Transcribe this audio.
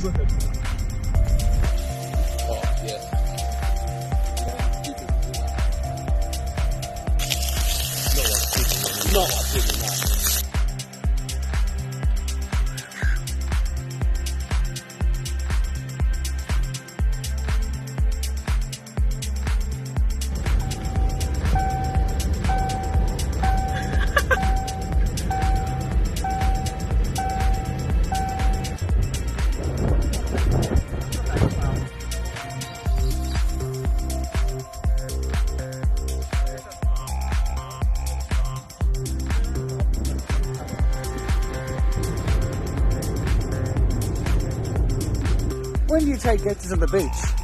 go ahead. Oh, yeah. No, I'm kidding, man. When do you take Getz on the beach?